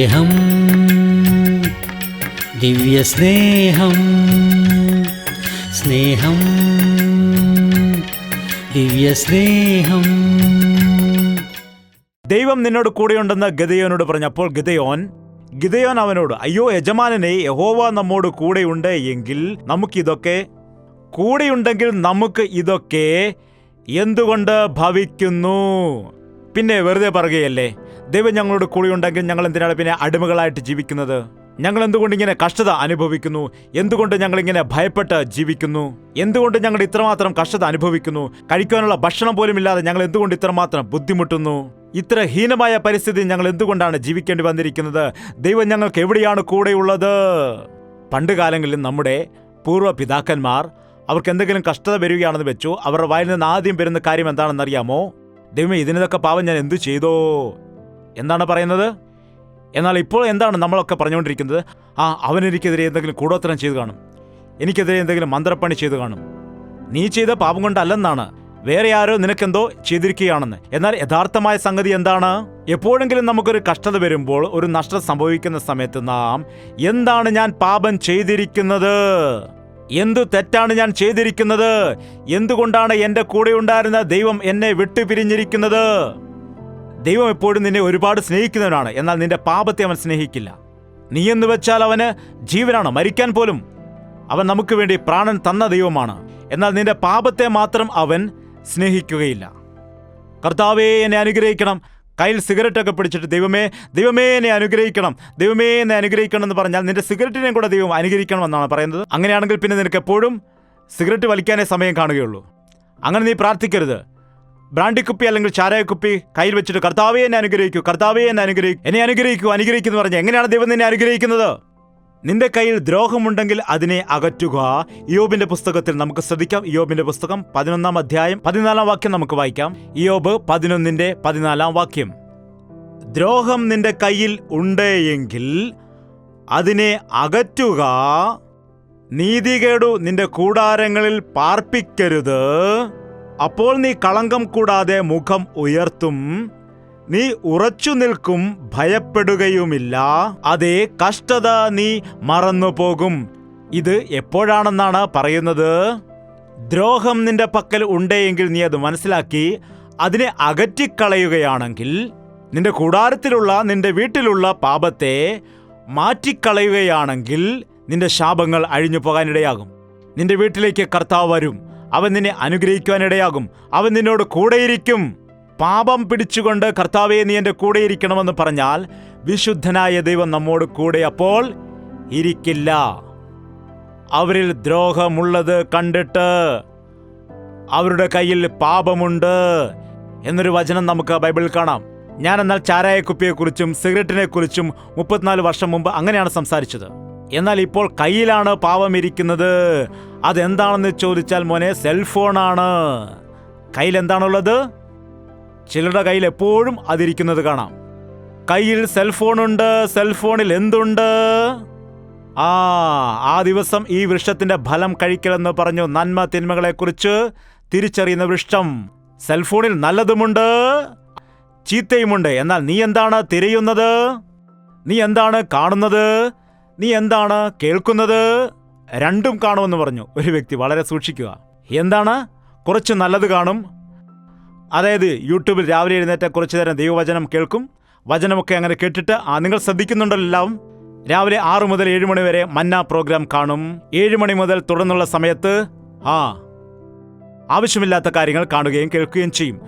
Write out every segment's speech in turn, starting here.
സ്നേഹം, ദിവ്യസ്നേഹം, സ്നേഹം, ദിവ്യസ്നേഹം. ദൈവം നിന്നോട് കൂടെയുണ്ടെന്ന് ഗിദെയോനോട് പറഞ്ഞപ്പോൾ ഗിദെയോൻ അവനോട്, അയ്യോ യജമാനനെ, യഹോവ നമ്മോട് കൂടെയുണ്ട് എങ്കിൽ നമുക്ക് ഇതൊക്കെ എന്തുകൊണ്ട് ഭവിക്കുന്നു? പിന്നെ വെറുതെ പറയുകയല്ലേ, ദൈവം ഞങ്ങളോട് കൂടെയുണ്ടെങ്കിൽ ഞങ്ങൾ എന്തിനാണ് പിന്നെ അടിമകളായിട്ട് ജീവിക്കുന്നത്? ഞങ്ങൾ എന്തുകൊണ്ട് ഇങ്ങനെ കഷ്ടത അനുഭവിക്കുന്നു? എന്തുകൊണ്ട് ഞങ്ങൾ ഇങ്ങനെ ഭയപ്പെട്ട് ജീവിക്കുന്നു? എന്തുകൊണ്ട് ഞങ്ങൾ ഇത്രമാത്രം കഷ്ടത അനുഭവിക്കുന്നു? കഴിക്കാനുള്ള ഭക്ഷണം പോലും ഇല്ലാതെ ഞങ്ങൾ എന്തുകൊണ്ട് ഇത്രമാത്രം ബുദ്ധിമുട്ടുന്നു? ഇത്ര ഹീനമായ പരിസ്ഥിതി ഞങ്ങൾ എന്തുകൊണ്ടാണ് ജീവിക്കേണ്ടി വന്നിരിക്കുന്നത്? ദൈവം ഞങ്ങൾക്ക് എവിടെയാണ് കൂടെയുള്ളത്? പണ്ട് കാലങ്ങളിൽ നമ്മുടെ പൂർവ്വ പിതാക്കന്മാർ അവർക്ക് എന്തെങ്കിലും കഷ്ടത വരികയാണെന്ന് വെച്ചു, അവരുടെ വായിൽ നിന്ന് ആദ്യം വരുന്ന കാര്യം എന്താണെന്നറിയാമോ? ദൈവമേ, ഇതിനൊക്കെ പാവം ഞാൻ എന്തു ചെയ്തോ എന്നാണ് പറയുന്നത്. എന്നാൽ ഇപ്പോൾ എന്താണ് നമ്മളൊക്കെ പറഞ്ഞുകൊണ്ടിരിക്കുന്നത്? അവനെനിക്കെതിരെ എന്തെങ്കിലും കൂടോത്രം ചെയ്തു കാണും, എനിക്കെതിരെ എന്തെങ്കിലും മന്ത്രപ്പണി ചെയ്തു കാണും. നീ ചെയ്ത പാപം കൊണ്ടല്ലെന്നാണ്, വേറെ ആരോ നിനക്കെന്തോ ചെയ്തിരിക്കുകയാണെന്ന്. എന്നാൽ യഥാർത്ഥമായ സംഗതി എന്താണ്? എപ്പോഴെങ്കിലും നമുക്കൊരു കഷ്ടത വരുമ്പോൾ, ഒരു നഷ്ടം സംഭവിക്കുന്ന സമയത്ത് നാം എന്താണ് ഞാൻ പാപം ചെയ്തിരിക്കുന്നത്, എന്തു തെറ്റാണ് ഞാൻ ചെയ്തിരിക്കുന്നത്, എന്തുകൊണ്ടാണ് എൻ്റെ കൂടെ ഉണ്ടായിരുന്ന ദൈവം എന്നെ വിട്ടുപിരിഞ്ഞിരിക്കുന്നത്? ദൈവം എപ്പോഴും നിന്നെ ഒരുപാട് സ്നേഹിക്കുന്നവനാണ്, എന്നാൽ നിന്റെ പാപത്തെ അവൻ സ്നേഹിക്കില്ല. നീ എന്ന് വെച്ചാൽ അവന് ജീവനാണ്, മരിക്കാൻ പോലും അവൻ നമുക്ക് വേണ്ടി പ്രാണൻ തന്ന ദൈവമാണ്. എന്നാൽ നിന്റെ പാപത്തെ മാത്രം അവൻ സ്നേഹിക്കുകയില്ല. കർത്താവേ എന്നെ അനുഗ്രഹിക്കണം, കയ്യിൽ സിഗരറ്റൊക്കെ പിടിച്ചിട്ട് ദൈവമേ എന്നെ അനുഗ്രഹിക്കണം, ദൈവമേ എന്നെ അനുഗ്രഹിക്കണം എന്ന് പറഞ്ഞാൽ നിന്റെ സിഗരറ്റിനെയും കൂടെ ദൈവം അനുഗ്രഹിക്കണമെന്നാണ് പറയുന്നത്. അങ്ങനെയാണെങ്കിൽ പിന്നെ നിനക്ക് എപ്പോഴും സിഗരറ്റ് വലിക്കാനേ സമയം കാണുകയുള്ളൂ. അങ്ങനെ നീ പ്രാർത്ഥിക്കരുത്. ബ്രാൻഡിക്കുപ്പി അല്ലെങ്കിൽ ചാരായക്കുപ്പി കയ്യിൽ വെച്ചിട്ട് കർത്താവേ എന്നെ അനുഗ്രഹിക്കൂ, കർത്താവേ എന്നെ അനുഗ്രഹിക്കുന്നു പറഞ്ഞ് എങ്ങനെയാണ് ദൈവം നിന്നെ അനുഗ്രഹിക്കുന്നത്? നിന്റെ കയ്യിൽ ദ്രോഹമുണ്ടെങ്കിൽ അതിനെ അകറ്റുക. ഇയ്യോബിന്റെ പുസ്തകത്തിൽ നമുക്ക് ശ്രദ്ധിക്കാം. ഇയ്യോബിന്റെ പുസ്തകം 11-ാം അധ്യായം 14-ാം വാക്യം നമുക്ക് വായിക്കാം. ഇയ്യോബ് 11-ന്റെ-14 വാക്യം. ദ്രോഹം നിന്റെ കയ്യിൽ ഉണ്ട് എങ്കിൽ അതിനെ അകറ്റുക, നീതികേടു നിന്റെ കൂടാരങ്ങളിൽ പാർപ്പിക്കരുത്. അപ്പോൾ നീ കളങ്കം കൂടാതെ മുഖം ഉയർത്തും, നീ ഉറച്ചു നിൽക്കും, ഭയപ്പെടുകയുമില്ല. അതേ കഷ്ടത നീ മറന്നുപോകും. ഇത് എപ്പോഴാണെന്നാണ് പറയുന്നത്? ദ്രോഹം നിന്റെ പക്കൽ ഉണ്ടെങ്കിൽ നീ അത് മനസ്സിലാക്കി അതിനെ അകറ്റിക്കളയുകയാണെങ്കിൽ, നിന്റെ കൂടാരത്തിലുള്ള നിന്റെ വീട്ടിലുള്ള പാപത്തെ മാറ്റിക്കളയുകയാണെങ്കിൽ നിന്റെ ശാപങ്ങൾ അഴിഞ്ഞു പോകാനിടയാകും. നിന്റെ വീട്ടിലേക്ക് കർത്താവ് വരും, അവൻ നിന്നെ അനുഗ്രഹിക്കുവാനിടയാകും, അവൻ നിന്നോട് കൂടെയിരിക്കും. പാപം പിടിച്ചുകൊണ്ട് കർത്താവേ നീ എൻ്റെ കൂടെ ഇരിക്കണമെന്ന് പറഞ്ഞാൽ വിശുദ്ധനായ ദൈവം നമ്മോട് കൂടെ അപ്പോൾ ഇരിക്കില്ല. അവരിൽ ദ്രോഹമുള്ളത് കണ്ടിട്ട് അവരുടെ കയ്യിൽ പാപമുണ്ട് എന്നൊരു വചനം നമുക്ക് ബൈബിളിൽ കാണാം. ഞാൻ എന്നാൽ ചാരായക്കുപ്പിയെക്കുറിച്ചും സിഗരറ്റിനെ കുറിച്ചും 34 വർഷം മുമ്പ് അങ്ങനെയാണ് സംസാരിച്ചത്. എന്നാൽ ഇപ്പോൾ കയ്യിലാണ് പാപം ഇരിക്കുന്നത്. അതെന്താണെന്ന് ചോദിച്ചാൽ മോനെ, സെൽഫോണാണ്. കയ്യിൽ എന്താണുള്ളത്? ചിലരുടെ കയ്യിൽ എപ്പോഴും അതിരിക്കുന്നത് കാണാം. കയ്യിൽ സെൽഫോണുണ്ട്. സെൽഫോണിൽ എന്തുണ്ട്? ആ ദിവസം ഈ വൃക്ഷത്തിന്റെ ഫലം കഴിക്കലെന്ന് പറഞ്ഞു. നന്മ തിന്മകളെക്കുറിച്ച് തിരിച്ചറിയുന്ന വൃക്ഷം. സെൽഫോണിൽ നല്ലതുമുണ്ട്, ചീത്തയുമുണ്ട്. എന്നാൽ നീ എന്താണ് തിരയുന്നത്? നീ എന്താണ് കാണുന്നത്? നീ എന്താണ് കേൾക്കുന്നത്? രണ്ടും കാണുമെന്ന് പറഞ്ഞു ഒരു വ്യക്തി. വളരെ സൂക്ഷിക്കുക. എന്താണ്? കുറച്ച് നല്ലത് കാണും. അതായത് യൂട്യൂബിൽ രാവിലെ എഴുന്നേറ്റ് കുറച്ചു നേരം ദൈവവചനം കേൾക്കും. വചനമൊക്കെ അങ്ങനെ കേട്ടിട്ട് നിങ്ങൾ ശ്രദ്ധിക്കുന്നുണ്ടല്ലോ എല്ലാം. രാവിലെ 6 മുതൽ 7 മണി വരെ മന്ന പ്രോഗ്രാം കാണും. 7 മണി മുതൽ തുടർന്നുള്ള സമയത്ത് ആവശ്യമില്ലാത്ത കാര്യങ്ങൾ കാണുകയും കേൾക്കുകയും ചെയ്യും.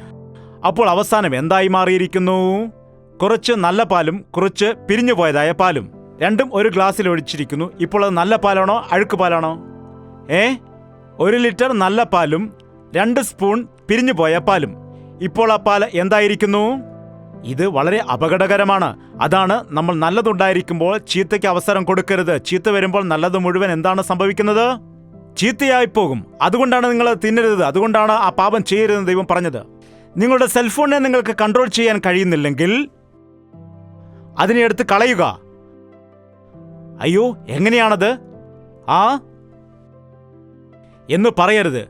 അപ്പോൾ അവസാനം എന്തായി മാറിയിരിക്കുന്നു? കുറച്ച് നല്ല പാലും കുറച്ച് പിരിഞ്ഞു പോയതായ പാലും, രണ്ടും ഒരു ഗ്ലാസ്സിൽ ഒഴിച്ചിരിക്കുന്നു. ഇപ്പോൾ അത് നല്ല പാലാണോ അഴുക്ക് പാലാണോ? 1 ലിറ്റർ നല്ല പാലും 2 സ്പൂൺ പിരിഞ്ഞു പോയ പാലും. ഇപ്പോൾ ആ പാല് എന്തായിരിക്കുന്നു? ഇത് വളരെ അപകടകരമാണ്. അതാണ് നമ്മൾ നല്ലതുണ്ടായിരിക്കുമ്പോൾ ചീത്തയ്ക്ക് അവസരം കൊടുക്കരുത്. ചീത്ത വരുമ്പോൾ നല്ലത് മുഴുവൻ എന്താണ് സംഭവിക്കുന്നത്? ചീത്തയായി പോകും. അതുകൊണ്ടാണ് നിങ്ങൾ തിന്നരുത്, അതുകൊണ്ടാണ് ആ പാപം ചെയ്യരുതെന്ന് ദൈവം പറഞ്ഞത്. നിങ്ങളുടെ സെൽഫോണിനെ നിങ്ങൾക്ക് കൺട്രോൾ ചെയ്യാൻ കഴിയുന്നില്ലെങ്കിൽ അതിനെ എടുത്ത് കളയുക. അയ്യോ എങ്ങനെയാണത് എന്ന് പറയരുത്.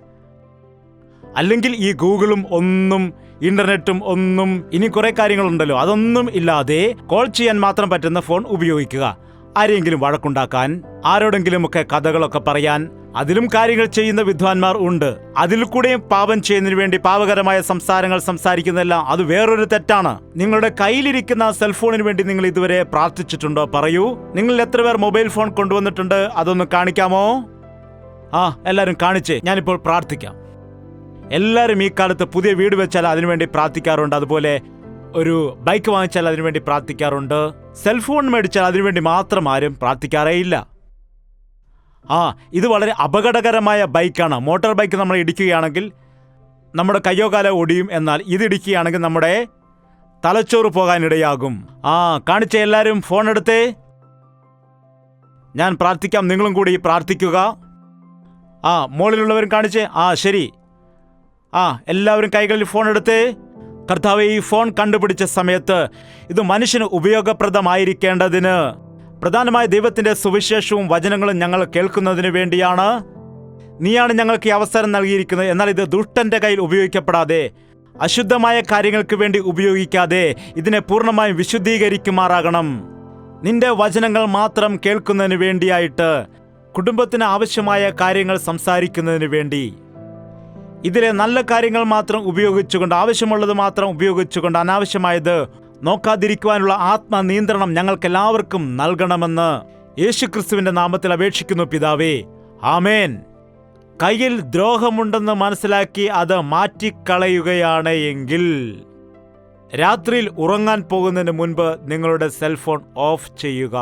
അല്ലെങ്കിൽ ഈ ഗൂഗിളും ഒന്നും ഇന്റർനെറ്റും ഒന്നും ഇനി കുറെ കാര്യങ്ങളുണ്ടല്ലോ, അതൊന്നും ഇല്ലാതെ കോൾ ചെയ്യാൻ മാത്രം പറ്റുന്ന ഫോൺ ഉപയോഗിക്കുക. ആരെങ്കിലും വഴക്കുണ്ടാക്കാൻ, ആരോടെങ്കിലുമൊക്കെ കഥകളൊക്കെ പറയാൻ, അതിലും കാര്യങ്ങൾ ചെയ്യുന്ന വിദ്വാൻമാർ ഉണ്ട്. അതിൽ കൂടെയും പാപം ചെയ്യുന്നതിന് വേണ്ടി പാപകരമായ സംസാരങ്ങൾ സംസാരിക്കുന്നതെല്ലാം അത് വേറൊരു തെറ്റാണ്. നിങ്ങളുടെ കയ്യിലിരിക്കുന്ന സെൽഫോണിന് വേണ്ടി നിങ്ങൾ ഇതുവരെ പ്രാർത്ഥിച്ചിട്ടുണ്ടോ? പറയൂ. നിങ്ങൾ എത്ര പേർ മൊബൈൽ ഫോൺ കൊണ്ടുവന്നിട്ടുണ്ട്? അതൊന്ന് കാണിക്കാമോ? എല്ലാവരും കാണിച്ചേ. ഞാനിപ്പോൾ പ്രാർത്ഥിക്കാം. എല്ലാവരും ഈ കാലത്ത് പുതിയ വീട് വെച്ചാൽ അതിനുവേണ്ടി പ്രാർത്ഥിക്കാറുണ്ട്. അതുപോലെ ഒരു ബൈക്ക് വാങ്ങിച്ചാൽ അതിനുവേണ്ടി പ്രാർത്ഥിക്കാറുണ്ട്. സെൽഫോൺ മേടിച്ചാൽ അതിനുവേണ്ടി മാത്രം ആരും പ്രാർത്ഥിക്കാറേയില്ല. ഇത് വളരെ അപകടകരമായ ബൈക്കാണ്. മോട്ടോർ ബൈക്ക് നമ്മൾ ഇടിക്കുകയാണെങ്കിൽ നമ്മുടെ കയ്യോ കാലോ ഒടിയും. എന്നാൽ ഇത് ഇടിക്കുകയാണെങ്കിൽ നമ്മുടെ തലച്ചോറ് പോകാനിടയാകും. കാണിച്ച എല്ലാവരും ഫോൺ എടുത്തേ. ഞാൻ പ്രാർത്ഥിക്കാം, നിങ്ങളും കൂടി പ്രാർത്ഥിക്കുക. മുകളിലുള്ളവരും കാണിച്ചേ. ശരി. എല്ലാവരും കൈകളിൽ ഫോൺ എടുത്തേ. കർത്താവേ, ഈ ഫോൺ കണ്ടുപിടിച്ച സമയത്ത് ഇത് മനുഷ്യന് ഉപയോഗപ്രദമായിരിക്കേണ്ടതിന്, പ്രധാനമായ ദൈവത്തിന്റെ സുവിശേഷവും വചനങ്ങളും ഞങ്ങൾ കേൾക്കുന്നതിന് വേണ്ടിയാണ്. നീയാണ് ഞങ്ങൾക്ക് ഈ അവസരം നൽകിയിരിക്കുന്നത്. എന്നാൽ ഇത് ദുഷ്ടന്റെ കയ്യിൽ ഉപയോഗിക്കപ്പെടാതെ, അശുദ്ധമായ കാര്യങ്ങൾക്ക് വേണ്ടി ഉപയോഗിക്കാതെ ഇതിനെ പൂർണ്ണമായും വിശുദ്ധീകരിക്കുമാറാകണം. നിന്റെ വചനങ്ങൾ മാത്രം കേൾക്കുന്നതിന് വേണ്ടിയായിട്ട്, കുടുംബത്തിന് ആവശ്യമായ കാര്യങ്ങൾ സംസാരിക്കുന്നതിന് വേണ്ടി, ഇതിലെ നല്ല കാര്യങ്ങൾ മാത്രം ഉപയോഗിച്ചുകൊണ്ട്, ആവശ്യമുള്ളത് മാത്രം ഉപയോഗിച്ചുകൊണ്ട് അനാവശ്യമായത് നോക്കാതിരിക്കുവാനുള്ള ആത്മനിയന്ത്രണം ഞങ്ങൾക്കെല്ലാവർക്കും നൽകണമെന്ന് യേശുക്രിസ്തുവിന്റെ നാമത്തിൽ അപേക്ഷിക്കുന്നു പിതാവേ. ആമേൻ. കയ്യിൽ ദ്രോഹമുണ്ടെന്ന് മനസ്സിലാക്കി അത് മാറ്റിക്കളയുകയാണ് എങ്കിൽ, രാത്രിയിൽ ഉറങ്ങാൻ പോകുന്നതിന് മുൻപ് നിങ്ങളുടെ സെൽഫോൺ ഓഫ് ചെയ്യുക.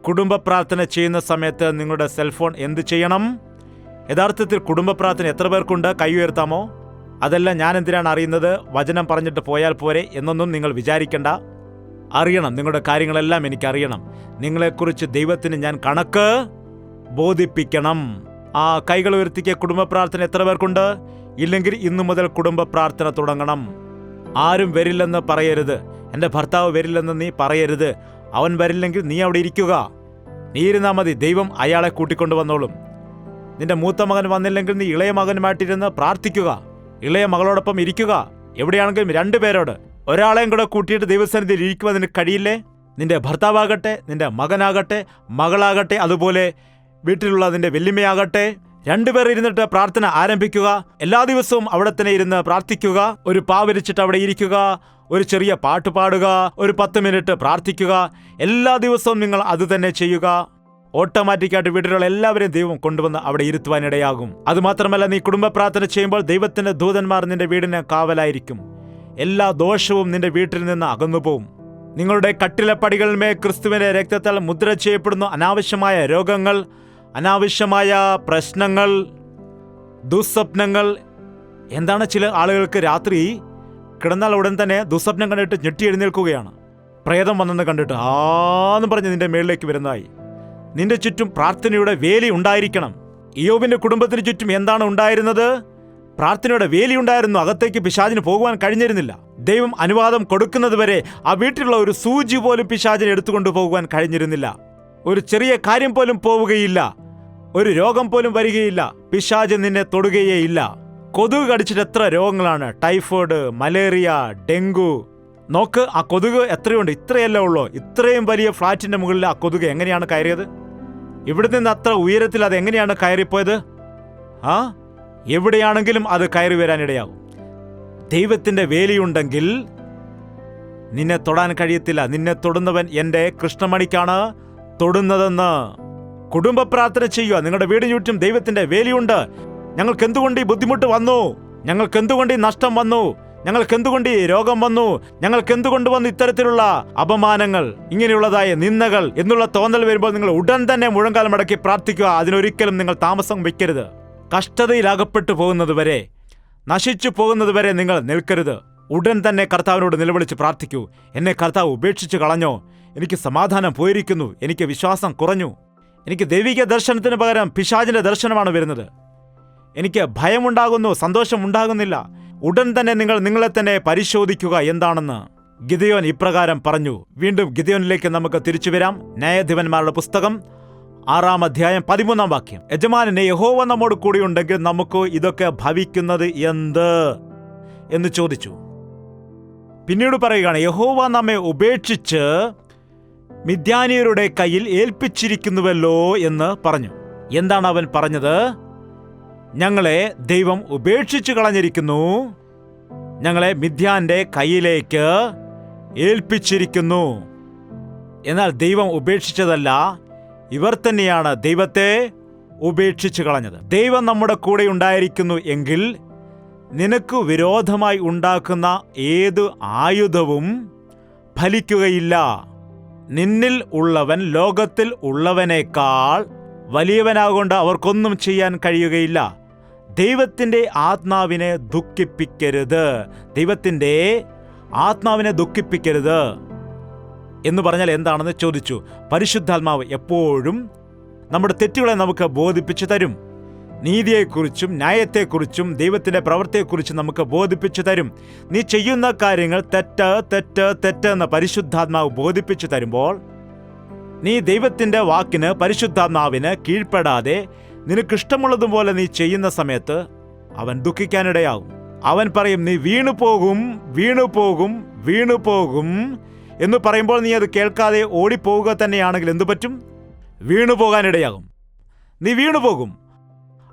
കുടുംബ പ്രാർത്ഥന ചെയ്യുന്ന സമയത്ത് നിങ്ങളുടെ സെൽഫോൺ എന്ത് ചെയ്യണം? യഥാർത്ഥത്തിൽ കുടുംബ പ്രാർത്ഥന എത്ര പേർക്കുണ്ട്? കൈ ഉയർത്താമോ? അതെല്ലാം ഞാൻ എന്തിനാണ് അറിയുന്നത്? വചനം പറഞ്ഞിട്ട് പോയാൽ പോരെ എന്നൊന്നും നിങ്ങൾ വിചാരിക്കണ്ട. അറിയണം, നിങ്ങളുടെ കാര്യങ്ങളെല്ലാം എനിക്കറിയണം. നിങ്ങളെക്കുറിച്ച് ദൈവത്തിന് ഞാൻ കണക്ക് ബോധിപ്പിക്കണം. കൈകൾ ഉയർത്തിക്ക്. കുടുംബ പ്രാർത്ഥന എത്ര പേർക്കുണ്ട്? ഇല്ലെങ്കിൽ ഇന്നു മുതൽ കുടുംബ പ്രാർത്ഥന തുടങ്ങണം. ആരും വരില്ലെന്ന് പറയരുത്. എൻ്റെ ഭർത്താവ് വരില്ലെന്ന് നീ പറയരുത്. അവൻ വരില്ലെങ്കിൽ നീ അവിടെ ഇരിക്കുക. നീ ഇരുന്നാൽ മതി. ദൈവം അയാളെ കൂട്ടിക്കൊണ്ടു വന്നോളും. നിന്റെ മൂത്ത മകൻ വന്നില്ലെങ്കിൽ നീ ഇളയ മകനുമായിട്ടിരുന്ന് പ്രാർത്ഥിക്കുക. ഇളയ മകളോടൊപ്പം ഇരിക്കുക. എവിടെയാണെങ്കിലും 2 പേരോട്, ഒരാളെയും കൂടെ കൂട്ടിയിട്ട് ദൈവസന്നിധിയിൽ ഇരിക്കുവാൻ നിനക്ക് കഴിയില്ലേ? നിന്റെ ഭർത്താവാകട്ടെ, നിന്റെ മകനാകട്ടെ, മകളാകട്ടെ, അതുപോലെ വീട്ടിലുള്ള നിന്റെ വെല്ലുമ്മയാകട്ടെ, 2 പേർ ഇരുന്നിട്ട് പ്രാർത്ഥന ആരംഭിക്കുക. എല്ലാ ദിവസവും അവിടെ തന്നെ ഇരുന്ന് പ്രാർത്ഥിക്കുക. ഒരു പാവരിച്ചിട്ട് അവിടെ ഇരിക്കുക. ഒരു ചെറിയ പാട്ട് പാടുക. ഒരു 10 മിനിറ്റ് പ്രാർത്ഥിക്കുക. എല്ലാ ദിവസവും നിങ്ങൾ അത് തന്നെ ചെയ്യുക. ഓട്ടോമാറ്റിക്കായിട്ട് വീട്ടിലുള്ള എല്ലാവരെയും ദൈവം കൊണ്ടുവന്ന് അവിടെ ഇരുത്തുവാനിടയാകും. അതുമാത്രമല്ല, നീ കുടുംബ പ്രാർത്ഥന ചെയ്യുമ്പോൾ ദൈവത്തിന്റെ ദൂതന്മാർ നിന്റെ വീടിന് കാവലായിരിക്കും. എല്ലാ ദോഷവും നിന്റെ വീട്ടിൽ നിന്ന് അകന്നുപോകും. നിങ്ങളുടെ കട്ടിലപ്പടികളിന്മേ ക്രിസ്തുവിന്റെ രക്തത്താൽ മുദ്ര ചെയ്യപ്പെടുന്ന അനാവശ്യമായ രോഗങ്ങൾ, അനാവശ്യമായ പ്രശ്നങ്ങൾ, ദുസ്വപ്നങ്ങൾ. എന്താണ്, ചില ആളുകൾക്ക് രാത്രി കിടന്നാൽ ഉടൻ തന്നെ ദുസ്വപ്നം കണ്ടിട്ട് ഞെട്ടി എഴുന്നേൽക്കുകയാണ്. പ്രേതം വന്നെന്ന് കണ്ടിട്ട് ആന്ന് പറഞ്ഞ് നിന്റെ മേളിലേക്ക് വരുന്നതായി. നിന്റെ ചുറ്റും പ്രാർത്ഥനയുടെ വേലി ഉണ്ടായിരിക്കണം. ഇയ്യോബിന്റെ കുടുംബത്തിന് ചുറ്റും എന്താണ് ഉണ്ടായിരുന്നത്? പ്രാർത്ഥനയുടെ വേലി ഉണ്ടായിരുന്നു. അകത്തേക്ക് പിശാചിന് പോകുവാൻ കഴിഞ്ഞിരുന്നില്ല. ദൈവം അനുവാദം കൊടുക്കുന്നതുവരെ ആ വീട്ടിലുള്ള ഒരു സൂചി പോലും പിശാചിനെ എടുത്തുകൊണ്ട് പോകുവാൻ കഴിഞ്ഞിരുന്നില്ല. ഒരു ചെറിയ കാര്യം പോലും പോവുകയില്ല. ഒരു രോഗം പോലും വരികയില്ല. പിശാച് നിന്നെ തൊടുകയേയില്ല. കൊതുക് കടിച്ചിട്ട് എത്ര രോഗങ്ങളാണ്! Typhoid, malaria, dengue. നോക്ക്, ആ കൊതുക് എത്രയുണ്ട്? ഇത്രയല്ലേ ഉള്ളൂ. ഇത്രയും വലിയ ഫ്ലാറ്റിന്റെ മുകളിൽ ആ കൊതുക് എങ്ങനെയാണ് കയറിയത്? ഇവിടെ നിന്ന് അത്ര ഉയരത്തിൽ അത് എങ്ങനെയാണ് കയറിപ്പോയത്? എവിടെയാണെങ്കിലും അത് കയറി വരാനിടയാകും. ദൈവത്തിന്റെ വേലിയുണ്ടെങ്കിൽ നിന്നെ തൊടാൻ കഴിയത്തില്ല. നിന്നെ തൊടുന്നവൻ എൻ്റെ കൃഷ്ണമണിക്കാണ് തൊടുന്നതെന്ന്. കുടുംബ പ്രാർത്ഥന ചെയ്യുക. നിങ്ങളുടെ വീടിന് ചുറ്റും ദൈവത്തിന്റെ വേലിയുണ്ട്. ഞങ്ങൾക്ക് എന്തുകൊണ്ട് ഈ ബുദ്ധിമുട്ട് വന്നു? ഞങ്ങൾക്ക് എന്തുകൊണ്ട് ഈ നഷ്ടം വന്നു? ഞങ്ങൾക്ക് എന്തുകൊണ്ട് ഈ രോഗം വന്നു? ഞങ്ങൾക്ക് എന്തുകൊണ്ട് വന്നു ഇത്തരത്തിലുള്ള അപമാനങ്ങൾ, ഇങ്ങനെയുള്ളതായ നിന്ദകൾ എന്നുള്ള തോന്നൽ വരുമ്പോൾ നിങ്ങൾ ഉടൻ തന്നെ മുഴങ്കാൽ മടക്കി പ്രാർത്ഥിക്കുക. അതിനൊരിക്കലും നിങ്ങൾ താമസം വയ്ക്കരുത്. കഷ്ടതയിലകപ്പെട്ടു പോകുന്നതുവരെ, നശിച്ചു പോകുന്നതുവരെ നിങ്ങൾ നിൽക്കരുത്. ഉടൻ തന്നെ കർത്താവിനോട് നിലവിളിച്ച് പ്രാർത്ഥിക്കൂ. എന്നെ കർത്താവ് ഉപേക്ഷിച്ച് കളഞ്ഞോ? എനിക്ക് സമാധാനം പോയിരിക്കുന്നു. എനിക്ക് വിശ്വാസം കുറഞ്ഞു. എനിക്ക് ദൈവിക ദർശനത്തിന് പകരം പിശാചിന്റെ ദർശനമാണ് വരുന്നത്. എനിക്ക് ഭയമുണ്ടാകുന്നു, സന്തോഷമുണ്ടാകുന്നില്ല. ഉടൻ തന്നെ നിങ്ങൾ നിങ്ങളെ തന്നെ പരിശോധിക്കുക എന്താണെന്ന്. ഗിദെയോൻ ഇപ്രകാരം പറഞ്ഞു. വീണ്ടും ഗിദെയോനിലേക്ക് നമുക്ക് തിരിച്ചു വരാം. ന്യായാധിപന്മാരുടെ പുസ്തകം 6-ാം അധ്യായം 13-ാം വാക്യം. യജമാനനെ, യഹോവ നമ്മോട് കൂടിയുണ്ടെങ്കിൽ നമുക്ക് ഇതൊക്കെ ഭവിക്കുന്നത് എന്ത്? എന്ന് ചോദിച്ചു. പിന്നീട് പറയുകയാണ്, യഹോവ നമ്മെ ഉപേക്ഷിച്ച് മിദ്യാനിയരുടെ കയ്യിൽ ഏൽപ്പിച്ചിരിക്കുന്നുവല്ലോ എന്ന് പറഞ്ഞു. എന്താണ് അവൻ പറഞ്ഞത്? ഞങ്ങളെ ദൈവം ഉപേക്ഷിച്ചു കളഞ്ഞിരിക്കുന്നു, ഞങ്ങളെ മിദ്യാന്റെ കയ്യിലേക്ക് ഏൽപ്പിച്ചിരിക്കുന്നു. എന്നാൽ ദൈവം ഉപേക്ഷിച്ചതല്ല, ഇവർ തന്നെയാണ് ദൈവത്തെ ഉപേക്ഷിച്ചു കളഞ്ഞത്. ദൈവം നമ്മുടെ കൂടെ ഉണ്ടായിരിക്കുന്നു എങ്കിൽ നിനക്ക് വിരോധമായി ഉണ്ടാക്കുന്ന ഏത് ആയുധവും ഫലിക്കുകയില്ല. നിന്നിൽ ഉള്ളവൻ ലോകത്തിൽ ഉള്ളവനേക്കാൾ വലിയവനാകൊണ്ട് അവർക്കൊന്നും ചെയ്യാൻ കഴിയുകയില്ല. ദൈവത്തിൻ്റെ ആത്മാവിനെ ദുഃഖിപ്പിക്കരുത്, ദൈവത്തിൻ്റെ ആത്മാവിനെ ദുഃഖിപ്പിക്കരുത് എന്ന് പറഞ്ഞാൽ എന്താണെന്ന് ചോദിച്ചു. പരിശുദ്ധാത്മാവ് എപ്പോഴും നമ്മുടെ തെറ്റുകളെ നമുക്ക് ബോധിപ്പിച്ചു തരും. നീതിയെക്കുറിച്ചും ന്യായത്തെക്കുറിച്ചും ദൈവത്തിൻ്റെ പ്രവൃത്തിയെക്കുറിച്ചും നമുക്ക് ബോധിപ്പിച്ചു തരും. നീ ചെയ്യുന്ന കാര്യങ്ങൾ തെറ്റ് തെറ്റ് തെറ്റ് എന്ന് പരിശുദ്ധാത്മാവ് ബോധിപ്പിച്ചു തരുമ്പോൾ നീ ദൈവത്തിൻ്റെ വാക്കിന്, പരിശുദ്ധാത്മാവിന് കീഴ്പ്പെടാതെ നിനക്കിഷ്ടമുള്ളതുപോലെ നീ ചെയ്യുന്ന സമയത്ത് അവൻ ദുഃഖിക്കാനിടയാകും. അവൻ പറയും, നീ വീണുപോകും വീണുപോകും വീണുപോകും എന്ന് പറയുമ്പോൾ നീ അത് കേൾക്കാതെ ഓടിപ്പോവുക തന്നെയാണെങ്കിൽ എന്തു പറ്റും? വീണുപോകാനിടയാകും, നീ വീണുപോകും.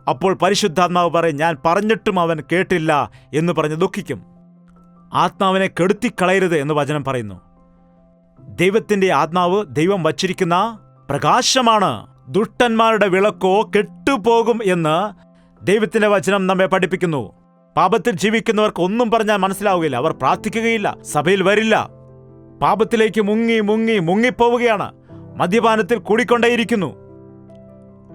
അപ്പോൾ പരിശുദ്ധാത്മാവ് പറയും, ഞാൻ പറഞ്ഞിട്ടും അവൻ കേട്ടില്ല എന്ന് പറഞ്ഞ് ദുഃഖിക്കും. ആത്മാവിനെ കെടുത്തിക്കളയരുത് എന്ന് വചനം പറയുന്നു. ദൈവത്തിൻ്റെ ആത്മാവ് ദൈവം വച്ചിരിക്കുന്ന പ്രകാശമാണ്. ദുഷ്ടന്മാരുടെ വിളക്കോ കെട്ടുപോകും എന്ന് ദൈവത്തിൻ്റെ വചനം നമ്മെ പഠിപ്പിക്കുന്നു. പാപത്തിൽ ജീവിക്കുന്നവർക്ക് ഒന്നും പറഞ്ഞാൽ മനസ്സിലാവുകയില്ല. അവർ പ്രാർത്ഥിക്കുകയില്ല, സഭയിൽ വരില്ല, പാപത്തിലേക്ക് മുങ്ങിപ്പോവുകയാണ്, മദ്യപാനത്തിൽ കൂടിക്കൊണ്ടേയിരിക്കുന്നു,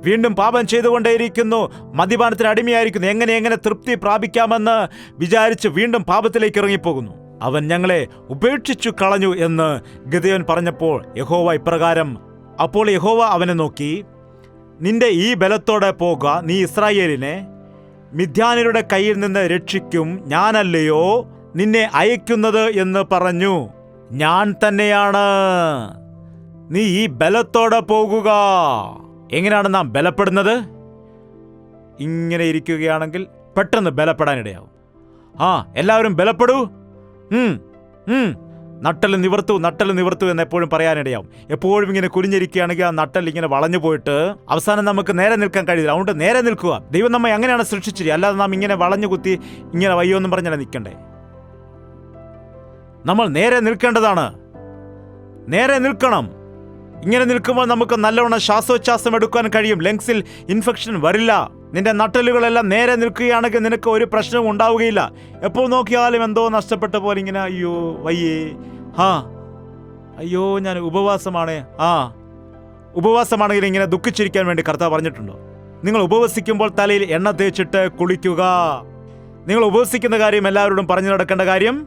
വീണ്ടും പാപം ചെയ്തുകൊണ്ടേയിരിക്കുന്നു, മദ്യപാനത്തിന് അടിമയായിരിക്കുന്നു. എങ്ങനെ തൃപ്തി പ്രാപിക്കാമെന്ന് വിചാരിച്ച് വീണ്ടും പാപത്തിലേക്ക് ഇറങ്ങിപ്പോകുന്നു. അവൻ ഞങ്ങളെ ഉപേക്ഷിച്ചു കളഞ്ഞു എന്ന് ഗിദെയോൻ പറഞ്ഞപ്പോൾ യഹോവ ഇപ്രകാരം, അപ്പോൾ യഹോവ അവനെ നോക്കി, നിന്റെ ഈ ബലത്തോടെ പോക, നീ ഇസ്രായേലിനെ മിദ്യാന്യരുടെ കയ്യിൽ നിന്ന് രക്ഷിക്കും, ഞാനല്ലയോ നിന്നെ അയക്കുന്നത് എന്ന് പറഞ്ഞു. ഞാൻ തന്നെയാണ്, നീ ഈ ബലത്തോടെ പോകുക. എങ്ങനെയാണ് നാം ബലപ്പെടുന്നത്? ഇങ്ങനെ ഇരിക്കുകയാണെങ്കിൽ പെട്ടെന്ന് ബലപ്പെടാനിടയാവും. എല്ലാവരും ബലപ്പെടൂ, നട്ടല് നിവർത്തു എന്ന് എപ്പോഴും പറയാനിടയാവും. എപ്പോഴും ഇങ്ങനെ കുനിഞ്ഞിരിക്കുകയാണെങ്കിൽ ആ നട്ടൽ ഇങ്ങനെ വളഞ്ഞു പോയിട്ട് അവസാനം നമുക്ക് നേരെ നിൽക്കാൻ കഴിയില്ല. അതുകൊണ്ട് നേരെ നിൽക്കുക. ദൈവം നമ്മെ അങ്ങനെയാണ് സൃഷ്ടിച്ചത്. അല്ലാതെ നാം ഇങ്ങനെ വളഞ്ഞു കുത്തി ഇങ്ങനെ വയ്യോന്നും പറഞ്ഞാൽ നിൽക്കണ്ടേ. നമ്മൾ നേരെ നിൽക്കേണ്ടതാണ്, നേരെ നിൽക്കണം. ഇങ്ങനെ നിൽക്കുമ്പോൾ നമുക്ക് നല്ലവണ്ണം ശ്വാസോച്ഛ്വാസം എടുക്കാൻ കഴിയും. ലങ്സിൽ ഇൻഫെക്ഷൻ വരില്ല. നിന്റെ നട്ടലുകളെല്ലാം നേരെ നിൽക്കുകയാണെങ്കിൽ നിനക്ക് ഒരു പ്രശ്നവും ഉണ്ടാവുകയില്ല. എപ്പോൾ നോക്കിയാലും എന്തോ നഷ്ടപ്പെട്ട പോലെ ഇങ്ങനെ അയ്യോ വയ്യേ, അയ്യോ ഞാൻ ഉപവാസമാണ്. ഉപവാസമാണെങ്കിൽ ഇങ്ങനെ ദുഃഖിച്ചിരിക്കാൻ വേണ്ടി കർത്താവ് പറഞ്ഞിട്ടുണ്ടോ? നിങ്ങൾ ഉപവസിക്കുമ്പോൾ തലയിൽ എണ്ണ തേച്ചിട്ട് കുളിക്കുക. നിങ്ങൾ ഉപവസിക്കുന്ന കാര്യം എല്ലാവരോടും പറഞ്ഞു നടക്കേണ്ട കാര്യം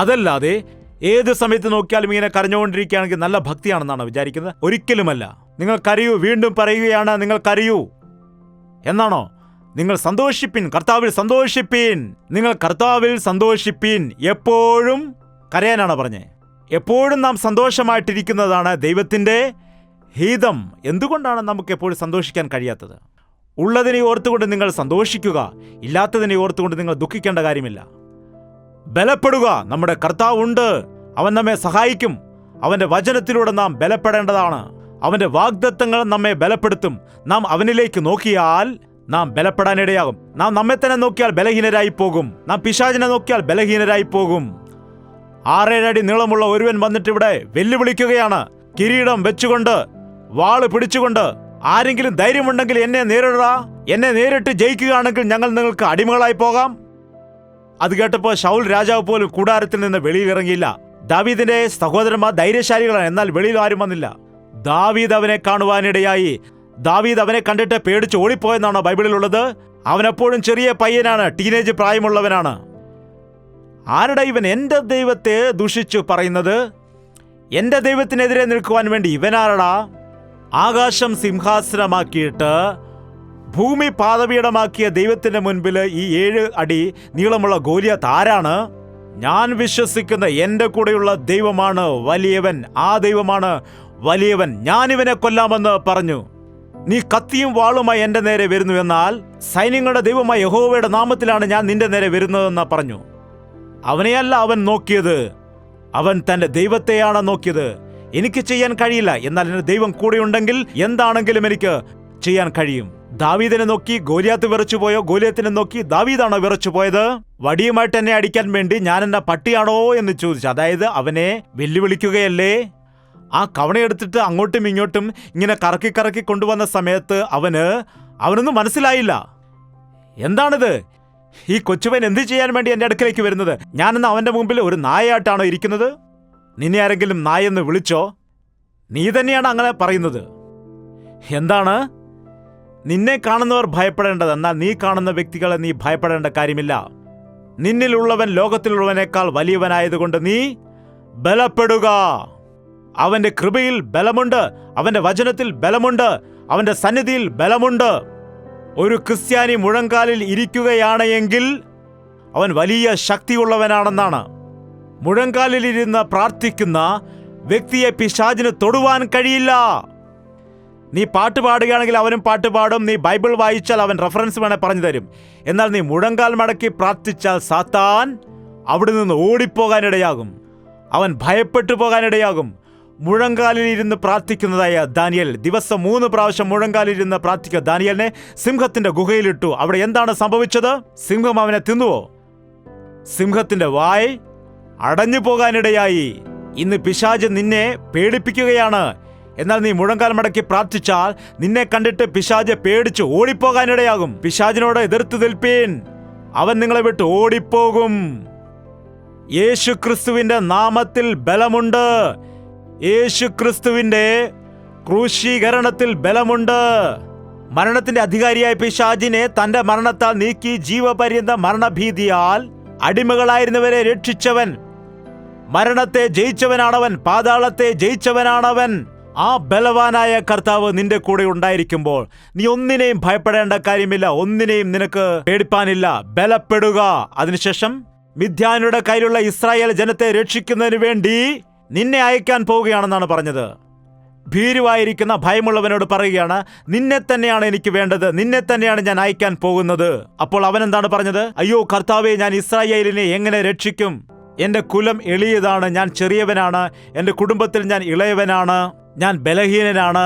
അതല്ലാതെ ഏത് സമയത്ത് നോക്കിയാലും ഇങ്ങനെ കരഞ്ഞുകൊണ്ടിരിക്കുകയാണെങ്കിൽ നല്ല ഭക്തിയാണെന്നാണ് വിചാരിക്കുന്നത്? ഒരിക്കലുമല്ല. നിങ്ങൾ കരയൂ, വീണ്ടും പറയുകയാണ്, നിങ്ങൾ കരയൂ എന്നാണോ? നിങ്ങൾ സന്തോഷിപ്പിൻ, കർത്താവിൽ സന്തോഷിപ്പിൻ. നിങ്ങൾ കർത്താവിൽ സന്തോഷിപ്പിൻ. എപ്പോഴും കരയാനാണ് പറഞ്ഞത്. എപ്പോഴും നാം സന്തോഷമായിട്ടിരിക്കുന്നതാണ് ദൈവത്തിൻ്റെ ഹിതം. എന്തുകൊണ്ടാണ് നമുക്ക് എപ്പോഴും സന്തോഷിക്കാൻ കഴിയാത്തത്? ഉള്ളതിനെ ഓർത്തുകൊണ്ട് നിങ്ങൾ സന്തോഷിക്കുക, ഇല്ലാത്തതിനെ ഓർത്തുകൊണ്ട് നിങ്ങൾ ദുഃഖിക്കേണ്ട കാര്യമില്ല. ബലപ്പെടുക. നമ്മുടെ കർത്താവ് ഉണ്ട്, അവൻ നമ്മെ സഹായിക്കും. അവൻ്റെ വചനത്തിലൂടെ നാം ബലപ്പെടേണ്ടതാണ്. അവൻ്റെ വാഗ്ദത്തങ്ങൾ നമ്മെ ബലപ്പെടുത്തും. നാം അവനിലേക്ക് നോക്കിയാൽ നാം ബലപ്പെടാനിടയാകും. നാം നമ്മെ തന്നെ നോക്കിയാൽ ബലഹീനരായി പോകും. നാം പിശാചിനെ നോക്കിയാൽ ബലഹീനരായി പോകും. 6-7 അടി നീളമുള്ള ഒരുവൻ വന്നിട്ട് ഇവിടെ വെല്ലുവിളിക്കുകയാണ്, കിരീടം വെച്ചുകൊണ്ട്, വാള് പിടിച്ചുകൊണ്ട്. ആരെങ്കിലും ധൈര്യമുണ്ടെങ്കിൽ എന്നെ നേരിടുക, എന്നെ നേരിട്ട് ജയിക്കുകയാണെങ്കിൽ ഞങ്ങൾ നിങ്ങൾക്ക് അടിമകളായി പോകാം. അത് കേട്ടപ്പോൾ ശൗൽ രാജാവ് പോലും കൂടാരത്തിൽ നിന്ന് വെളിയിൽ ഇറങ്ങിയില്ല. ദാവീദിന്റെ സഹോദരന്മാർ ധൈര്യശാലികളാണ്, എന്നാൽ വെളിയിൽ ആരും വന്നില്ല. ദാവീദ് അവനെ കാണുവാനിടയായി. ദാവീദ് അവനെ കണ്ടിട്ട് പേടിച്ച് ഓടിപ്പോയെന്നാണ് ബൈബിളിലുള്ളത്. അവനെപ്പോഴും ചെറിയ പയ്യനാണ്, ടീനേജ് പ്രായമുള്ളവനാണ്. ആരുടെ ഇവൻ എൻ്റെ ദൈവത്തെ ദുഷിച്ചു പറയുന്നത്? എൻ്റെ ദൈവത്തിനെതിരെ നിൽക്കുവാൻ വേണ്ടി ഇവനാരടാ? ആകാശം സിംഹാസനമാക്കിയിട്ട് ഭൂമി പാദപീഠമാക്കിയ ദൈവത്തിന്റെ മുൻപിൽ ഈ 7 അടി നീളമുള്ള ഗോലിയാത്ത് ആരാണ്? ഞാൻ വിശ്വസിക്കുന്ന എൻ്റെ കൂടെയുള്ള ദൈവമാണ് വലിയവൻ. ആ ദൈവമാണ് വലിയവൻ. ഞാനിവനെ കൊല്ലാമെന്ന് പറഞ്ഞു. നീ കത്തിയും വാളുമായി എൻ്റെ നേരെ വരുന്നു, എന്നാൽ സൈന്യങ്ങളുടെ ദൈവമായ യഹോവയുടെ നാമത്തിലാണ് ഞാൻ നിന്റെ നേരെ വരുന്നതെന്ന് പറഞ്ഞു. അവനെയല്ല അവൻ നോക്കിയത്, അവൻ തന്റെ ദൈവത്തെയാണ് നോക്കിയത്. എനിക്ക് ചെയ്യാൻ കഴിയില്ല, എന്നാൽ എന്റെ ദൈവം കൂടെയുണ്ടെങ്കിൽ എന്താണെങ്കിലും എനിക്ക് ചെയ്യാൻ കഴിയും. ദാവീദിനെ നോക്കി ഗോലിയാത്ത് വിറച്ചുപോയോ? ഗോലിയാത്തിനെ നോക്കി ദാവീദാണോ വിറച്ചുപോയത്? വടിയുമായിട്ട് എന്നെ അടിക്കാൻ വേണ്ടി ഞാൻ എന്നെ പട്ടിയാണോ എന്ന് ചോദിച്ചു. അതായത് അവനെ വെല്ലുവിളിക്കുകയല്ലേ. ആ കവണയെടുത്തിട്ട് അങ്ങോട്ടും ഇങ്ങോട്ടും ഇങ്ങനെ കറക്കി കറക്കി കൊണ്ടുവന്ന സമയത്ത് അവനൊന്നും മനസ്സിലായില്ല. എന്താണിത്? ഈ കൊച്ചുവൻ എന്ത് ചെയ്യാൻ വേണ്ടി എൻ്റെ അടുക്കലേക്ക് വരുന്നത്? ഞാനെന്ന് അവൻ്റെ മുമ്പിൽ ഒരു നായയായിട്ടാണോ ഇരിക്കുന്നത്? നിന്നെ ആരെങ്കിലും നായെന്ന് വിളിച്ചോ? നീ തന്നെയാണ് അങ്ങനെ പറയുന്നത്. എന്താണ്? നിന്നെ കാണുന്നവർ ഭയപ്പെടേണ്ടത്, എന്നാൽ നീ കാണുന്ന വ്യക്തികളെ നീ ഭയപ്പെടേണ്ട കാര്യമില്ല. നിന്നിലുള്ളവൻ ലോകത്തിലുള്ളവനേക്കാൾ വലിയവനായതുകൊണ്ട് നീ ബലപ്പെടുക. അവന്റെ കൃപയിൽ ബലമുണ്ട്, അവന്റെ വചനത്തിൽ ബലമുണ്ട്, അവന്റെ സന്നിധിയിൽ ബലമുണ്ട്. ഒരു ക്രിസ്ത്യാനി മുഴങ്കാലിൽ ഇരിക്കുകയാണ് എങ്കിൽ അവൻ വലിയ ശക്തിയുള്ളവനാണെന്നാണ്. മുഴങ്കാലിലിരുന്ന് പ്രാർത്ഥിക്കുന്ന വ്യക്തിയെ പിശാചിന് തൊടുവാൻ കഴിയില്ല. നീ പാട്ട് പാടുകയാണെങ്കിൽ അവനും പാട്ട് പാടും. നീ ബൈബിൾ വായിച്ചാൽ അവൻ റെഫറൻസ് വേണേൽ പറഞ്ഞു തരും. എന്നാൽ നീ മുഴങ്കാൽ മടക്കി പ്രാർത്ഥിച്ചാൽ സാത്താൻ അവിടെ നിന്ന് ഓടിപ്പോകാനിടയാകും. അവൻ ഭയപ്പെട്ടു പോകാനിടയാകും. മുഴങ്കാലിൽ ഇരുന്ന് പ്രാർത്ഥിക്കുന്നതായ ദാനിയേൽ ദിവസം 3 പ്രാവശ്യം മുഴങ്കാലിരുന്ന് പ്രാർത്ഥിക്കുക. ദാനിയേലിനെ സിംഹത്തിന്റെ ഗുഹയിലിട്ടു. അവിടെ എന്താണ് സംഭവിച്ചത്? സിംഹം അവനെ തിന്നുവോ? സിംഹത്തിന്റെ വായ് അടഞ്ഞു പോകാനിടയായി. ഇന്ന് പിശാച് നിന്നെ പേടിപ്പിക്കുകയാണ്. എന്നാൽ നീ മുഴങ്കാൽ മടക്കി പ്രാർത്ഥിച്ചാൽ നിന്നെ കണ്ടിട്ട് പിശാച് പേടിച്ച് ഓടിപ്പോകാനിടയാകും. പിശാചിനോട് എതിർത്ത് നിൽപ്പീൻ, അവൻ നിങ്ങളെ വിട്ട് ഓടിപ്പോകും. യേശുക്രിസ്തുവിന്റെ നാമത്തിൽ ബലമുണ്ട്. യേശുക്രിസ്തുവിന്റെ ക്രൂശീകരണത്തിൽ ബലമുണ്ട്. മരണത്തിന്റെ അധികാരിയായ പിശാചിനെ തന്റെ മരണത്താൽ നീക്കി ജീവപര്യന്ത മരണഭീതിയാൽ അടിമകളായിരുന്നവരെ രക്ഷിച്ചവൻ, മരണത്തെ ജയിച്ചവനാണവൻ, പാതാളത്തെ ജയിച്ചവനാണവൻ. ആ ബലവാനായ കർത്താവ് നിന്റെ കൂടെ ഉണ്ടായിരിക്കുമ്പോൾ നീ ഒന്നിനെയും ഭയപ്പെടേണ്ട കാര്യമില്ല, ഒന്നിനെയും നിനക്ക് പേടിപ്പാനില്ല. ബലപ്പെടുക. അതിനുശേഷം മിദ്യാനുടെ കയ്യിലുള്ള ഇസ്രായേൽ ജനത്തെ രക്ഷിക്കുന്നതിന് വേണ്ടി നിന്നെ അയക്കാൻ പോവുകയാണെന്നാണ് പറഞ്ഞത്. ഭീരുവായിരിക്കുന്ന ഭയമുള്ളവനോട് പറയുകയാണ്, നിന്നെ തന്നെയാണ് എനിക്ക് വേണ്ടത്, നിന്നെ തന്നെയാണ് ഞാൻ അയക്കാൻ പോകുന്നത്. അപ്പോൾ അവൻ എന്താണ് പറഞ്ഞത്? അയ്യോ കർത്താവേ, ഞാൻ ഇസ്രായേലിനെ എങ്ങനെ രക്ഷിക്കും? എന്റെ കുലം എളിയതാണ്, ഞാൻ ചെറിയവനാണ്, എന്റെ കുടുംബത്തിൽ ഞാൻ ഇളയവനാണ്, ഞാൻ ബലഹീനനാണ്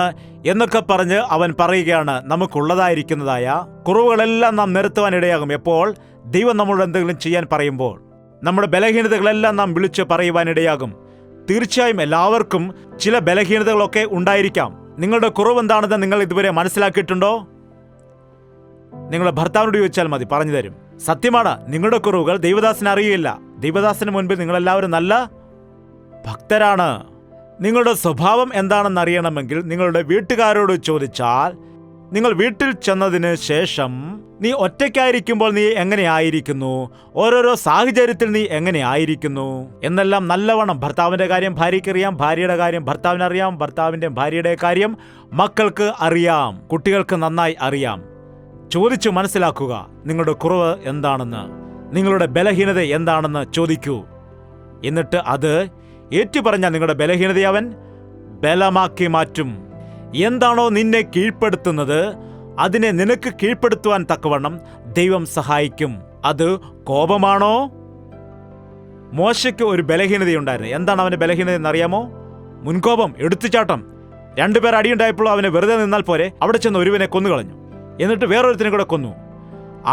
എന്നൊക്കെ പറഞ്ഞ് അവൻ പറയുകയാണ്. നമുക്കുള്ളതായിരിക്കുന്നതായ കുറവുകളെല്ലാം നാം നിരത്തുവാൻ ഇടയാകും. എപ്പോൾ ദൈവം നമ്മളോട് എന്തെങ്കിലും ചെയ്യാൻ പറയുമ്പോൾ നമ്മുടെ ബലഹീനതകളെല്ലാം നാം വിളിച്ച് പറയുവാനിടയാകും. തീർച്ചയായും എല്ലാവർക്കും ചില ബലഹീനതകളൊക്കെ ഉണ്ടായിരിക്കാം. നിങ്ങളുടെ കുറവ് എന്താണെന്ന് നിങ്ങൾ ഇതുവരെ മനസ്സിലാക്കിയിട്ടുണ്ടോ? നിങ്ങളുടെ ഭർത്താവിനോട് ചോദിച്ചാൽ മതി, പറഞ്ഞു തരും. സത്യമാണ്, നിങ്ങളുടെ കുറവുകൾ ദൈവദാസന് അറിയില്ല. ദൈവദാസന് മുൻപിൽ നിങ്ങളെല്ലാവരും നല്ല ഭക്തരാണ്. നിങ്ങളുടെ സ്വഭാവം എന്താണെന്ന് അറിയണമെങ്കിൽ നിങ്ങളുടെ വീട്ടുകാരോട് ചോദിച്ചാൽ, നിങ്ങൾ വീട്ടിൽ ചെന്നതിന് ശേഷം നീ ഒറ്റയ്ക്കായിരിക്കുമ്പോൾ നീ എങ്ങനെയായിരിക്കുന്നു, ഓരോരോ സാഹചര്യത്തിൽ നീ എങ്ങനെയായിരിക്കുന്നു എന്നെല്ലാം നല്ലവണ്ണം. ഭർത്താവിൻ്റെ കാര്യം ഭാര്യയ്ക്കറിയാം, ഭാര്യയുടെ കാര്യം ഭർത്താവിനറിയാം, ഭർത്താവിൻ്റെ ഭാര്യയുടെ കാര്യം മക്കൾക്ക് അറിയാം, കുട്ടികൾക്ക് നന്നായി അറിയാം. ചോദിച്ചു മനസ്സിലാക്കുക നിങ്ങളുടെ കുറവ് എന്താണെന്ന്, നിങ്ങളുടെ ബലഹീനത എന്താണെന്ന് ചോദിക്കൂ. എന്നിട്ട് അത് ഏറ്റുപറഞ്ഞാൽ നിങ്ങളുടെ ബലഹീനതയെ അവൻ ബലമാക്കി മാറ്റും. എന്താണോ നിന്നെ കീഴ്പ്പെടുത്തുന്നത് അതിനെ നിനക്ക് കീഴ്പ്പെടുത്തുവാൻ തക്കവണ്ണം ദൈവം സഹായിക്കും. അത് കോപമാണോ? മോശയ്ക്ക് ഒരു ബലഹീനതയുണ്ടായിരുന്നു. എന്താണ് അവന്റെ ബലഹീനത എന്നറിയാമോ? മുൻകോപം, എടുത്തുചാട്ടം. 2 പേർ അടിയുണ്ടായപ്പോൾ അവന് വെറുതെ നിന്നാൽ പോരെ, അവിടെ ചെന്ന് ഒരുവനെ കൊന്നുകളഞ്ഞു, എന്നിട്ട് വേറൊരുത്തിനെ കൂടെ കൊന്നു.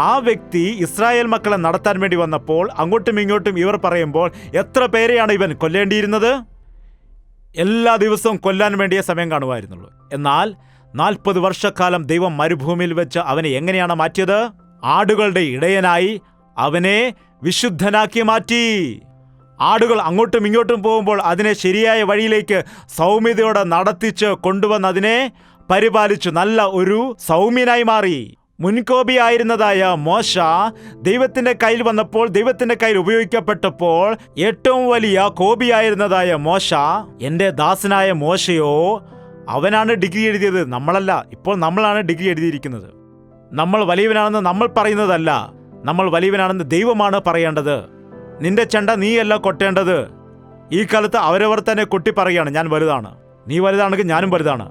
ആ വ്യക്തി ഇസ്രായേൽ മക്കളെ നടത്താൻ വേണ്ടി വന്നപ്പോൾ അങ്ങോട്ടും ഇങ്ങോട്ടും ഇവർ പറയുമ്പോൾ എത്ര പേരെയാണ് ഇവൻ കൊല്ലേണ്ടിയിരുന്നത്? എല്ലാ ദിവസവും കൊല്ലാൻ വേണ്ടിയ സമയം കാണുമായിരുന്നുള്ളൂ. എന്നാൽ 40 വർഷക്കാലം ദൈവം മരുഭൂമിയിൽ വെച്ച് അവനെ എങ്ങനെയാണ് മാറ്റിയത്? ആടുകളുടെ ഇടയനായി അവനെ വിശുദ്ധനാക്കി മാറ്റി. ആടുകൾ അങ്ങോട്ടും ഇങ്ങോട്ടും പോകുമ്പോൾ അതിനെ ശരിയായ വഴിയിലേക്ക് സൗമ്യതയോടെ നടത്തിച്ച് കൊണ്ടുവന്ന് അതിനെ പരിപാലിച്ചു നല്ല ഒരു സൗമ്യനായി മാറി. മുൻകോപിയായിരുന്നതായ മോശ ദൈവത്തിന്റെ കയ്യിൽ വന്നപ്പോൾ, ദൈവത്തിന്റെ കയ്യിൽ ഉപയോഗിക്കപ്പെട്ടപ്പോൾ ഏറ്റവും വലിയ കോപിയായിരുന്നതായ മോശ, എൻ്റെ ദാസനായ മോശയോ അവനാണ് ഡിഗ്രി എഴുതിയത്, നമ്മളല്ല. ഇപ്പോൾ നമ്മളാണ് ഡിഗ്രി എഴുതിയിരിക്കുന്നത്. നമ്മൾ വലിയവനാണെന്ന് നമ്മൾ പറയുന്നതല്ല, നമ്മൾ വലിയവനാണെന്ന് ദൈവമാണ് പറയേണ്ടത്. നിന്റെ ചെണ്ട നീയല്ല കൊട്ടേണ്ടത്. ഈ കാലത്ത് അവരവർ തന്നെ കൊട്ടി പറയുകയാണ്, ഞാൻ വലുതാണ്. നീ വലുതാണെങ്കിൽ ഞാനും വലുതാണ്.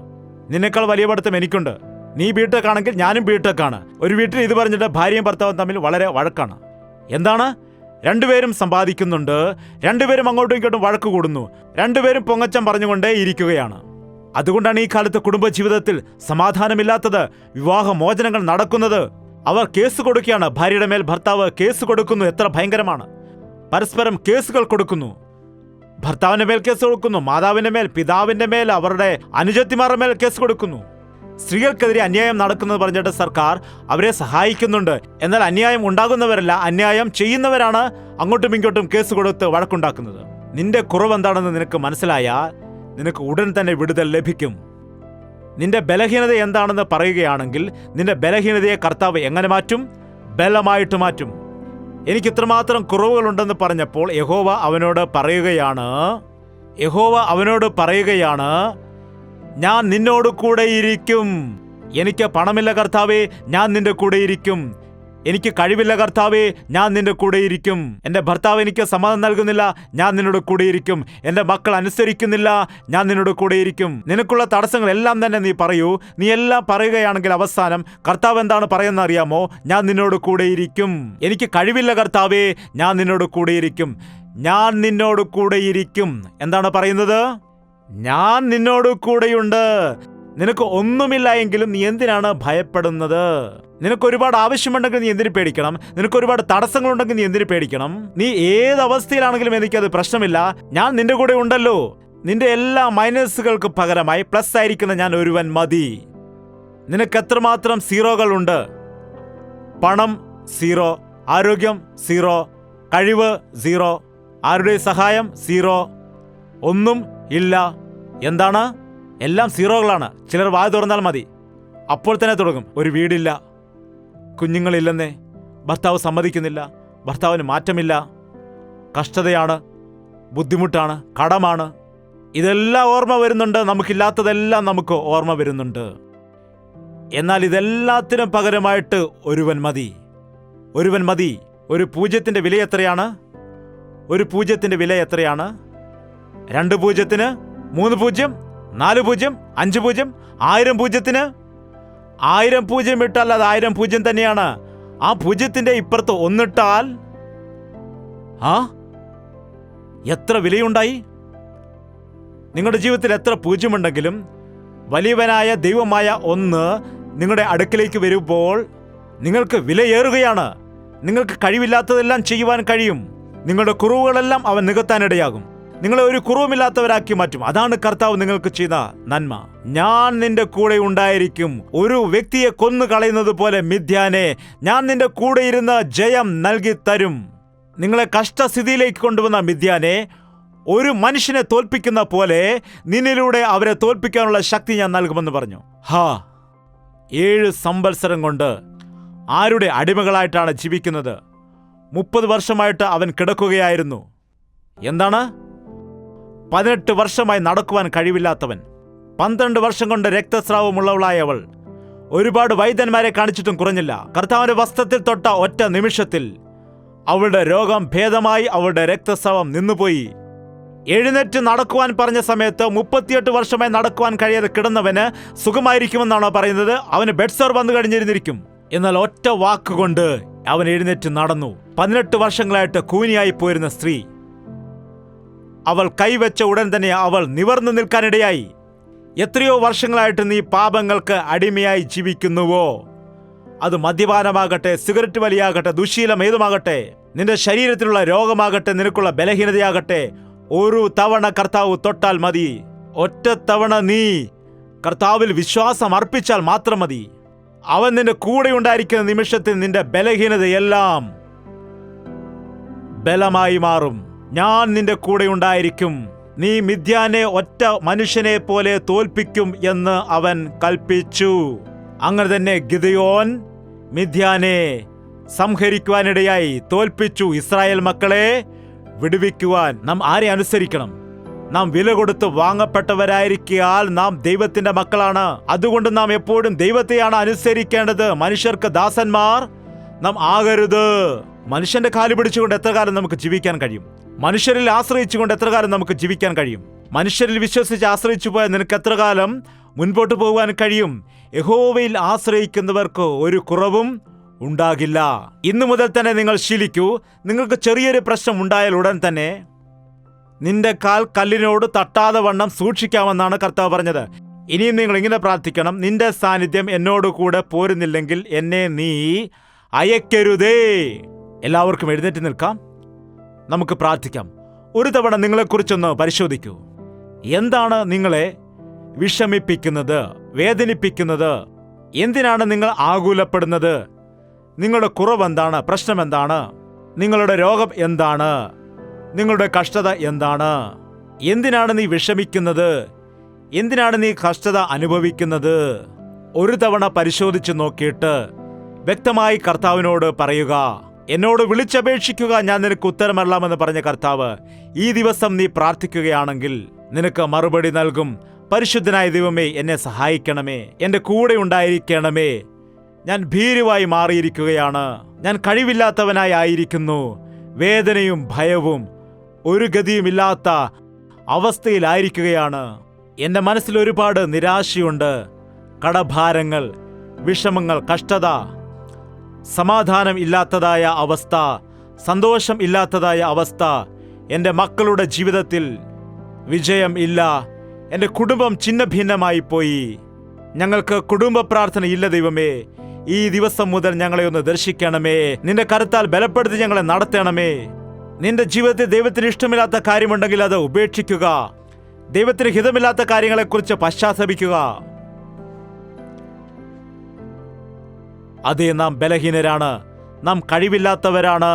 നിന്നേക്കാൾ വലിയ പഠിത്തം എനിക്കുണ്ട്. നീ ബിടെക്കാണെങ്കിൽ ഞാനും ബിടെക്കാണ്. ഒരു വീട്ടിൽ ഇത് പറഞ്ഞിട്ട് ഭാര്യയും ഭർത്താവും തമ്മിൽ വളരെ വഴക്കാണ്. എന്താണ്? രണ്ടുപേരും സമ്പാദിക്കുന്നുണ്ട്, രണ്ടുപേരും അങ്ങോട്ടും ഇങ്ങോട്ടും വഴക്ക് കൂടുന്നു, രണ്ടുപേരും പൊങ്ങച്ചം പറഞ്ഞുകൊണ്ടേ ഇരിക്കുകയാണ്. അതുകൊണ്ടാണ് ഈ കാലത്ത് കുടുംബജീവിതത്തിൽ സമാധാനമില്ലാത്തത്, വിവാഹമോചനങ്ങൾ നടക്കുന്നത്. അവർ കേസ് കൊടുക്കുകയാണ്. ഭാര്യയുടെ മേൽ ഭർത്താവ് കേസ് കൊടുക്കുന്നു. എത്ര ഭയങ്കരമാണ്! പരസ്പരം കേസുകൾ കൊടുക്കുന്നു. ഭർത്താവിന്റെ മേൽ കേസ് കൊടുക്കുന്നു, മാതാവിന്റെ മേൽ, പിതാവിന്റെ മേൽ, അവരുടെ അനുജത്തിമാരുടെ മേൽ കേസ് കൊടുക്കുന്നു. സ്ത്രീകൾക്കെതിരെ അന്യായം നടക്കുന്നത് പറഞ്ഞിട്ട് സർക്കാർ അവരെ സഹായിക്കുന്നുണ്ട്. എന്നാൽ അന്യായം ഉണ്ടാകുന്നവരല്ല, അന്യായം ചെയ്യുന്നവരാണ് അങ്ങോട്ടും ഇങ്ങോട്ടും കേസ് കൊടുത്ത് വഴക്കുണ്ടാക്കുന്നത്. നിന്റെ കുറവെന്താണെന്ന് നിനക്ക് മനസ്സിലായാൽ നിനക്ക് ഉടൻ തന്നെ വിടുതൽ ലഭിക്കും. നിന്റെ ബലഹീനത എന്താണെന്ന് പറയുകയാണെങ്കിൽ നിന്റെ ബലഹീനതയെ കർത്താവ് എങ്ങനെ മാറ്റും? ബലമായിട്ട് മാറ്റും. എനിക്ക് ഇത്രമാത്രം കുറവുകളുണ്ടെന്ന് പറഞ്ഞപ്പോൾ യഹോവ അവനോട് പറയുകയാണ്, ഞാൻ നിന്നോട് കൂടെയിരിക്കും. എനിക്ക് പണമില്ല കർത്താവേ, ഞാൻ നിന്റെ കൂടെയിരിക്കും. എനിക്ക് കഴിവില്ല കർത്താവേ, ഞാൻ നിന്റെ കൂടെയിരിക്കും. എൻ്റെ ഭർത്താവ് എനിക്ക് സമ്മതം നൽകുന്നില്ല, ഞാൻ നിന്നോട് കൂടെയിരിക്കും. എൻ്റെ മക്കൾ അനുസരിക്കുന്നില്ല, ഞാൻ നിന്നോട് കൂടെയിരിക്കും. നിനക്കുള്ള തടസ്സങ്ങളെല്ലാം തന്നെ നീ പറയൂ. നീ എല്ലാം പറയുകയാണെങ്കിൽ അവസാനം കർത്താവ് എന്താണ് പറയുന്നത് അറിയാമോ? ഞാൻ നിന്നോട് കൂടെയിരിക്കും. എനിക്ക് കഴിവില്ല കർത്താവേ, ഞാൻ നിന്നോട് കൂടെയിരിക്കും. ഞാൻ നിന്നോട് കൂടെയിരിക്കും. എന്താണ് പറയുന്നത്? ഞാൻ നിന്നോട് കൂടെയുണ്ട്. നിനക്ക് ഒന്നുമില്ല എങ്കിലും നീ എന്തിനാണ് ഭയപ്പെടുന്നത്? നിനക്ക് ഒരുപാട് ആവശ്യമുണ്ടെങ്കിൽ നീ എന്തിനു പേടിക്കണം? നിനക്ക് ഒരുപാട് തടസ്സങ്ങളുണ്ടെങ്കിൽ നീ എന്തിനു പേടിക്കണം? നീ ഏത് അവസ്ഥയിലാണെങ്കിലും എനിക്കത് പ്രശ്നമില്ല. ഞാൻ നിന്റെ കൂടെ ഉണ്ടല്ലോ. നിന്റെ എല്ലാ മൈനസുകൾക്ക് പകരമായി പ്ലസ് ആയിരിക്കുന്ന ഞാൻ ഒരുവൻ മതി. നിനക്ക് എത്രമാത്രം സീറോകളുണ്ട്? പണം 0, ആരോഗ്യം 0, കഴിവ് 0, ആരുടെ സഹായം 0, ഒന്നും ഇല്ല. എന്താണ്? എല്ലാം സീറോകളാണ്. ചിലർ വായ തുറന്നാൽ മതി, അപ്പോൾ തന്നെ തുടങ്ങും. ഒരു വീടില്ല, കുഞ്ഞുങ്ങളില്ലെന്നേ, ഭർത്താവ് സമ്മതിക്കുന്നില്ല, ഭർത്താവിന് മാറ്റമില്ല, കഷ്ടതയാണ്, ബുദ്ധിമുട്ടാണ്, കടമാണ്. ഇതെല്ലാം ഓർമ്മ വരുന്നുണ്ട്. നമുക്കില്ലാത്തതെല്ലാം നമുക്ക് ഓർമ്മ വരുന്നുണ്ട്. എന്നാൽ ഇതെല്ലാത്തിനും പകരമായിട്ട് ഒരുവൻ മതി. ഒരു പൂജ്യത്തിൻ്റെ വില എത്രയാണ്? 2 പൂജ്യത്തിന് 2 പൂജ്യത്തിന് 3 പൂജ്യം, 4 പൂജ്യം, 5 പൂജ്യം, 1000 പൂജ്യത്തിന് 1000 പൂജ്യം ഇട്ടാൽ അത് 1000 പൂജ്യം തന്നെയാണ്. ആ പൂജ്യത്തിന്റെ ഇപ്പുറത്ത് ഒന്നിട്ടാൽ എത്ര വിലയുണ്ടായി? നിങ്ങളുടെ ജീവിതത്തിൽ എത്ര പൂജ്യമുണ്ടെങ്കിലും വലിയവനായ ദൈവമായ ഒന്ന് നിങ്ങളുടെ അടുക്കിലേക്ക് വരുമ്പോൾ നിങ്ങൾക്ക് വിലയേറുകയാണ്. നിങ്ങൾക്ക് കഴിവില്ലാത്തതെല്ലാം ചെയ്യുവാൻ കഴിയും. നിങ്ങളുടെ കുറവുകളെല്ലാം അവൻ നികത്താനിടയാകും. നിങ്ങളെ ഒരു കുറവുമില്ലാത്തവരാക്കി മാറ്റും. അതാണ് കർത്താവ് നിങ്ങൾക്ക് ചെയ്ത നന്മ. ഞാൻ നിന്റെ കൂടെ ഉണ്ടായിരിക്കും. ഒരു വ്യക്തിയെ കൊന്നു കളയുന്നത് പോലെ മിദ്യാനെ ഞാൻ നിന്റെ കൂടെ ഇരുന്ന് ജയം നൽകി തരും. നിങ്ങളെ കഷ്ടസ്ഥിതിയിലേക്ക് കൊണ്ടുവന്ന മിദ്യാനെ ഒരു മനുഷ്യനെ തോൽപ്പിക്കുന്ന പോലെ നിന്നിലൂടെ അവരെ തോൽപ്പിക്കാനുള്ള ശക്തി ഞാൻ നൽകുമെന്ന് പറഞ്ഞു. 7 സംവത്സരം കൊണ്ട് ആരുടെ അടിമകളായിട്ടാണ് ജീവിക്കുന്നത്? 30 വർഷമായിട്ട് അവൻ കിടക്കുകയായിരുന്നു. എന്താണ്? 18 വർഷമായി നടക്കുവാൻ കഴിവില്ലാത്തവൻ, 12 വർഷം കൊണ്ട് രക്തസ്രാവമുള്ളവളായവൾ, ഒരുപാട് വൈദ്യന്മാരെ കാണിച്ചിട്ടും കുറഞ്ഞില്ല. കർത്താവിന്റെ വസ്ത്രത്തിൽ തൊട്ട ഒറ്റ നിമിഷത്തിൽ അവളുടെ രോഗം ഭേദമായി, അവളുടെ രക്തസ്രാവം നിന്നുപോയി. എഴുന്നേറ്റ് നടക്കുവാൻ പറഞ്ഞ സമയത്ത് 38 വർഷമായി നടക്കുവാൻ കഴിയാതെ കിടന്നവന് സുഖമായിരിക്കുമെന്നാണോ പറയുന്നത്? അവന് ബെഡ് സോർ വന്നു കഴിഞ്ഞിരുന്നിരിക്കും. എന്നാൽ ഒറ്റ വാക്കുകൊണ്ട് അവൻ എഴുന്നേറ്റ് നടന്നു. 18 വർഷങ്ങളായിട്ട് കൂനിയായി പോയിരുന്ന സ്ത്രീ, അവൾ കൈവച്ച ഉടൻ തന്നെ അവൾ നിവർന്നു നിൽക്കാനിടയായി. എത്രയോ വർഷങ്ങളായിട്ട് നീ പാപങ്ങൾക്ക് അടിമയായി ജീവിക്കുന്നുവോ? അത് മദ്യപാനമാകട്ടെ, സിഗരറ്റ് വലിയാകട്ടെ, ദുശീലം ഏതുമാകട്ടെ, നിന്റെ ശരീരത്തിലുള്ള രോഗമാകട്ടെ, നിനക്കുള്ള ബലഹീനതയാകട്ടെ, ഒരു തവണ കർത്താവ് തൊട്ടാൽ മതി. ഒറ്റ തവണ നീ കർത്താവിൽ വിശ്വാസം അർപ്പിച്ചാൽ മാത്രം മതി. അവൻ നിന്റെ കൂടെ ഉണ്ടായിരിക്കുന്ന നിമിഷത്തിൽ നിന്റെ ബലഹീനതയെല്ലാം ബലമായി മാറും. ഞാൻ നിന്റെ കൂടെ ഉണ്ടായിരിക്കും. നീ മിദ്യാനെ ഒറ്റ മനുഷ്യനെ പോലെ തോൽപ്പിക്കും എന്ന് അവൻ കൽപ്പിച്ചു. അങ്ങനെ തന്നെ ഗിദെയോൻ മിദ്യാനെ സംഹരിക്കുവാനിടയായി, തോൽപ്പിച്ചു. ഇസ്രായേൽ മക്കളെ വിടുവിക്കുവാൻ നാം ആരെ അനുസരിക്കണം? നാം വില കൊടുത്ത് വാങ്ങപ്പെട്ടവരായിരിക്കാൽ നാം ദൈവത്തിന്റെ മക്കളാണ്. അതുകൊണ്ട് നാം എപ്പോഴും ദൈവത്തെയാണ് അനുസരിക്കേണ്ടത്. മനുഷ്യർക്ക് ദാസന്മാർ നാം ആകരുത്. മനുഷ്യന്റെ കാല് പിടിച്ചുകൊണ്ട് എത്ര കാലം നമുക്ക് ജീവിക്കാൻ കഴിയും? മനുഷ്യരിൽ ആശ്രയിച്ചുകൊണ്ട് എത്ര കാലം നമുക്ക് ജീവിക്കാൻ കഴിയും? മനുഷ്യരിൽ വിശ്വസിച്ച് ആശ്രയിച്ചു പോയാൽ നിനക്ക് എത്ര കാലം മുൻപോട്ട് പോകാൻ കഴിയും? യഹോവയിൽ ആശ്രയിക്കുന്നവർക്ക് ഒരു കുറവും ഉണ്ടാകില്ല. ഇന്നു മുതൽ തന്നെ നിങ്ങൾ ശീലിക്കൂ. നിങ്ങൾക്ക് ചെറിയൊരു പ്രശ്നം ഉണ്ടായാൽ ഉടൻ തന്നെ നിന്റെ കാൽ കല്ലിനോട് തട്ടാതെ വണ്ണം സൂക്ഷിക്കാമെന്നാണ് കർത്താവ് പറഞ്ഞത്. ഇനിയും നിങ്ങൾ ഇങ്ങനെ പ്രാർത്ഥിക്കണം: നിന്റെ സാന്നിധ്യം എന്നോട് കൂടെ പോരുന്നില്ലെങ്കിൽ എന്നെ നീ അയക്കരുതേ. എല്ലാവർക്കും എഴുന്നേറ്റ് നിൽക്കാം, നമുക്ക് പ്രാർത്ഥിക്കാം. ഒരു തവണ നിങ്ങളെക്കുറിച്ചൊന്ന് പരിശോധിക്കൂ. എന്താണ് നിങ്ങളെ വിഷമിപ്പിക്കുന്നത്, വേദനിപ്പിക്കുന്നത്? എന്തിനാണ് നിങ്ങൾ ആകുലപ്പെടുന്നത്? നിങ്ങളുടെ കുറവെന്താണ്? പ്രശ്നമെന്താണ്? നിങ്ങളുടെ രോഗം എന്താണ്? നിങ്ങളുടെ കഷ്ടത എന്താണ്? എന്തിനാണ് നീ വിഷമിക്കുന്നത്? എന്തിനാണ് നീ കഷ്ടത അനുഭവിക്കുന്നത്? ഒരു തവണ പരിശോധിച്ച് നോക്കിയിട്ട് വ്യക്തമായി കർത്താവിനോട് പറയുക. എന്നോട് വിളിച്ചപേക്ഷിക്കുക, ഞാൻ നിനക്ക് ഉത്തരമല്ലാമെന്ന് പറഞ്ഞ കർത്താവ് ഈ ദിവസം നീ പ്രാർത്ഥിക്കുകയാണെങ്കിൽ നിനക്ക് മറുപടി നൽകും. പരിശുദ്ധനായ ദൈവമേ, എന്നെ സഹായിക്കണമേ, എൻ്റെ കൂടെ ഉണ്ടായിരിക്കണമേ. ഞാൻ ഭീരുവായി മാറിയിരിക്കുകയാണ്, ഞാൻ കഴിവില്ലാത്തവനായി ആയിരിക്കുന്നു. വേദനയും ഭയവും ഒരു ഗതിയുമില്ലാത്ത അവസ്ഥയിലായിരിക്കുകയാണ്. എൻ്റെ മനസ്സിൽ ഒരുപാട് നിരാശയുണ്ട്. കടഭാരങ്ങൾ, വിഷമങ്ങൾ, കഷ്ടത, സമാധാനം ഇല്ലാത്തതായ അവസ്ഥ, സന്തോഷം ഇല്ലാത്തതായ അവസ്ഥ. എൻ്റെ മക്കളുടെ ജീവിതത്തിൽ വിജയം ഇല്ല. എൻ്റെ കുടുംബം ഛിന്ന ഭിന്നമായി പോയി. ഞങ്ങൾക്ക് കുടുംബ പ്രാർത്ഥന ഇല്ല ദൈവമേ. ഈ ദിവസം മുതൽ ഞങ്ങളെ ഒന്ന് ദർശിക്കണമേ. നിന്റെ കരുത്താൽ ബലപ്പെടുത്തി ഞങ്ങളെ നടത്തണമേ. നിന്റെ ജീവിതത്തിൽ ദൈവത്തിന് ഇഷ്ടമില്ലാത്ത കാര്യമുണ്ടെങ്കിൽ അത് ഉപേക്ഷിക്കുക. ദൈവത്തിന് ഹിതമില്ലാത്ത കാര്യങ്ങളെക്കുറിച്ച് പശ്ചാത്തപിക്കുക. അതേ, നാം ബലഹീനരാണ്, നാം കഴിവില്ലാത്തവരാണ്.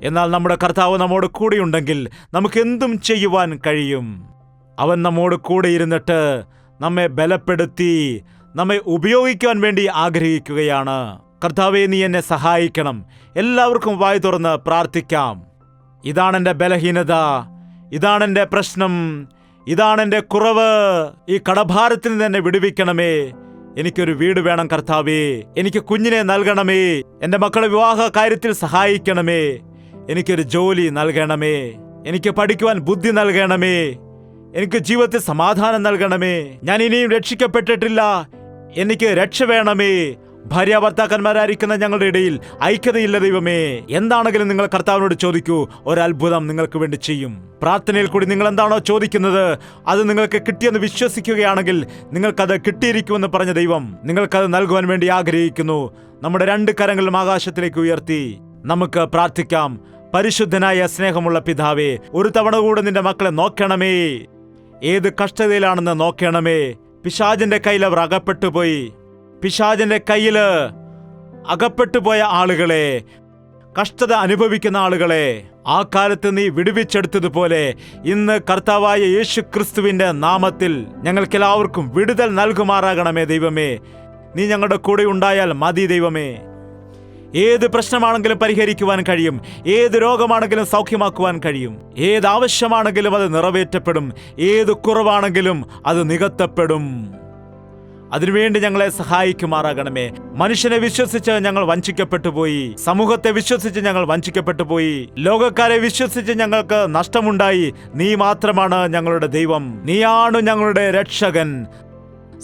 എന്നാൽ നമ്മുടെ കർത്താവ് നമ്മോട് കൂടെയുണ്ടെങ്കിൽ നമുക്ക് എന്തും ചെയ്യുവാൻ കഴിയും. അവൻ നമ്മോട് കൂടെ ഇരുന്നിട്ട് നമ്മെ ബലപ്പെടുത്തി നമ്മെ ഉപയോഗിക്കുവാൻ വേണ്ടി ആഗ്രഹിക്കുകയാണ്. കർത്താവേ, നീ എന്നെ സഹായിക്കണം. എല്ലാവർക്കും വായി തുറന്ന് പ്രാർത്ഥിക്കാം. ഇതാണെൻ്റെ ബലഹീനത, ഇതാണെൻ്റെ പ്രശ്നം, ഇതാണെൻ്റെ കുറവ്. ഈ കടഭാരത്തിൽ നിന്ന് എന്നെ വിടുവിക്കണമേ. എനിക്കൊരു വീട് വേണം കർത്താവേ. എനിക്ക് കുഞ്ഞിനെ നൽകണമേ. എൻ്റെ മക്കളെ വിവാഹ കാര്യത്തിൽ സഹായിക്കണമേ. എനിക്കൊരു ജോലി നൽകണമേ. എനിക്ക് പഠിക്കുവാൻ ബുദ്ധി നൽകണമേ. എനിക്ക് ജീവിതത്തിൽ സമാധാനം നൽകണമേ. ഞാൻ ഇനിയും രക്ഷിക്കപ്പെട്ടിട്ടില്ല, എനിക്ക് രക്ഷ വേണമേ. ഭാര്യ ഭർത്താക്കന്മാരായിരിക്കുന്ന ഞങ്ങളുടെ ഇടയിൽ ഐക്യതയില്ല ദൈവമേ. എന്താണെങ്കിലും നിങ്ങൾ കർത്താവിനോട് ചോദിക്കൂ, ഒരത്ഭുതം നിങ്ങൾക്ക് വേണ്ടി ചെയ്യും. പ്രാർത്ഥനയിൽ കൂടി നിങ്ങൾ എന്താണോ ചോദിക്കുന്നത് അത് നിങ്ങൾക്ക് കിട്ടിയെന്ന് വിശ്വസിക്കുകയാണെങ്കിൽ നിങ്ങൾക്കത് കിട്ടിയിരിക്കുമെന്ന് പറഞ്ഞ ദൈവം നിങ്ങൾക്കത് നൽകുവാൻ വേണ്ടി ആഗ്രഹിക്കുന്നു. നമ്മുടെ രണ്ട് കരങ്ങളും ആകാശത്തിലേക്ക് ഉയർത്തി നമുക്ക് പ്രാർത്ഥിക്കാം. പരിശുദ്ധനായ സ്നേഹമുള്ള പിതാവേ, ഒരു തവണ കൂടെ നിന്റെ മക്കളെ നോക്കണമേ. ഏത് കഷ്ടതയിലാണെന്ന് നോക്കണമേ. പിശാചിന്റെ കയ്യിൽ അവർ അകപ്പെട്ടുപോയി. പിശാചിന്റെ കയ്യിൽ അകപ്പെട്ടുപോയ ആളുകളെ, കഷ്ടത അനുഭവിക്കുന്ന ആളുകളെ ആ കാലത്ത് നീ വിടുവിച്ചെടുത്തതുപോലെ ഇന്ന് കർത്താവായ യേശു ക്രിസ്തുവിന്റെ നാമത്തിൽ ഞങ്ങൾക്കെല്ലാവർക്കും വിടുതൽ നൽകുമാറാകണമേ ദൈവമേ. നീ ഞങ്ങളുടെ കൂടെ ഉണ്ടായാൽ മതി ദൈവമേ. ഏത് പ്രശ്നമാണെങ്കിലും പരിഹരിക്കുവാൻ കഴിയും. ഏത് രോഗമാണെങ്കിലും സൗഖ്യമാക്കുവാൻ കഴിയും. ഏത് ആവശ്യമാണെങ്കിലും അത് നിറവേറ്റപ്പെടും. ഏത് കുറവാണെങ്കിലും അത് നികത്തപ്പെടും. അതിനുവേണ്ടി ഞങ്ങളെ സഹായിക്കുമാറാകണമേ. മനുഷ്യനെ വിശ്വസിച്ച് ഞങ്ങൾ വഞ്ചിക്കപ്പെട്ടു പോയി. സമൂഹത്തെ വിശ്വസിച്ച് ഞങ്ങൾ വഞ്ചിക്കപ്പെട്ടു പോയി. ലോകക്കാരെ വിശ്വസിച്ച് ഞങ്ങൾക്ക് നഷ്ടമുണ്ടായി. നീ മാത്രമാണ് ഞങ്ങളുടെ ദൈവം. നീയാണ് ഞങ്ങളുടെ രക്ഷകൻ,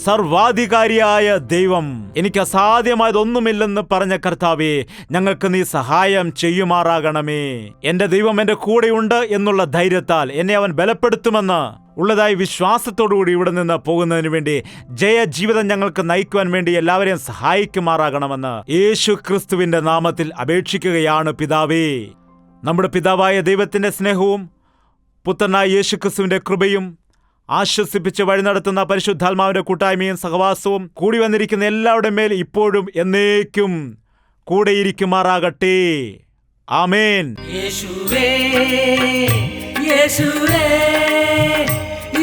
സർവാധികാരിയായ ദൈവം. എനിക്ക് അസാധ്യമായതൊന്നുമില്ലെന്ന് പറഞ്ഞ കർത്താവേ, ഞങ്ങൾക്ക് നീ സഹായം ചെയ്യുമാറാകണമേ. എന്റെ ദൈവം എന്റെ കൂടെയുണ്ട് എന്നുള്ള ധൈര്യത്താൽ എന്നെ അവൻ ബലപ്പെടുത്തുമെന്ന് ഉള്ളതായി വിശ്വാസത്തോടുകൂടി ഇവിടെ നിന്ന് പോകുന്നതിന് വേണ്ടി ജയ ജീവിതം ഞങ്ങൾക്ക് നയിക്കുവാൻ വേണ്ടി എല്ലാവരെയും സഹായിക്കുമാറാകണമെന്ന് യേശു ക്രിസ്തുവിന്റെ നാമത്തിൽ അപേക്ഷിക്കുകയാണ് പിതാവേ. നമ്മുടെ പിതാവായ ദൈവത്തിന്റെ സ്നേഹവും പുത്രനായ യേശു ക്രിസ്തുവിന്റെ കൃപയും ആശ്വസിപ്പിച്ച് വഴി നടത്തുന്ന പരിശുദ്ധാത്മാവിന്റെ കൂട്ടായ്മയും സഹവാസവും കൂടി വന്നിരിക്കുന്ന എല്ലാവരുടെ മേൽ ഇപ്പോഴും എന്നേക്കും കൂടെയിരിക്കുമാറാകട്ടെ. ആമേൻ. യേശുവേ യേശുവേ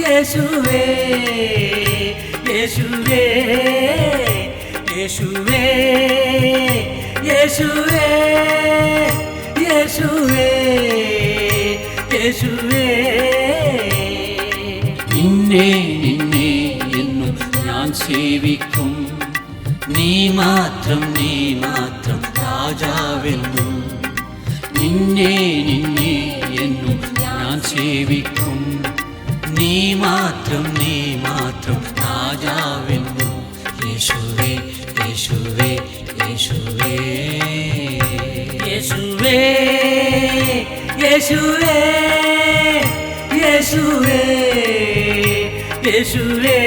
യേശുവേ യേശുവേ യേശുവേ യേശുവേ യേശുവേ യേശുവേ നിന്നെ നിന്നെ എന്നും ഞാൻ സേവിക്കും. നീ മാത്രം രാജാവെന്നും. നിന്നെ നിന്നെ എന്നും ഞാൻ സേവിക്കും. നീ മാത്രം രാജാവെന്നും. യേശുവേ യേശുവേ യേശുവേ യേശുവേ യേശുവേ യേശുവേ യേശുവേ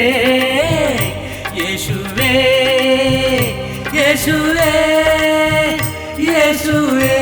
യേശുവേ യേശുവേ യേശുവേ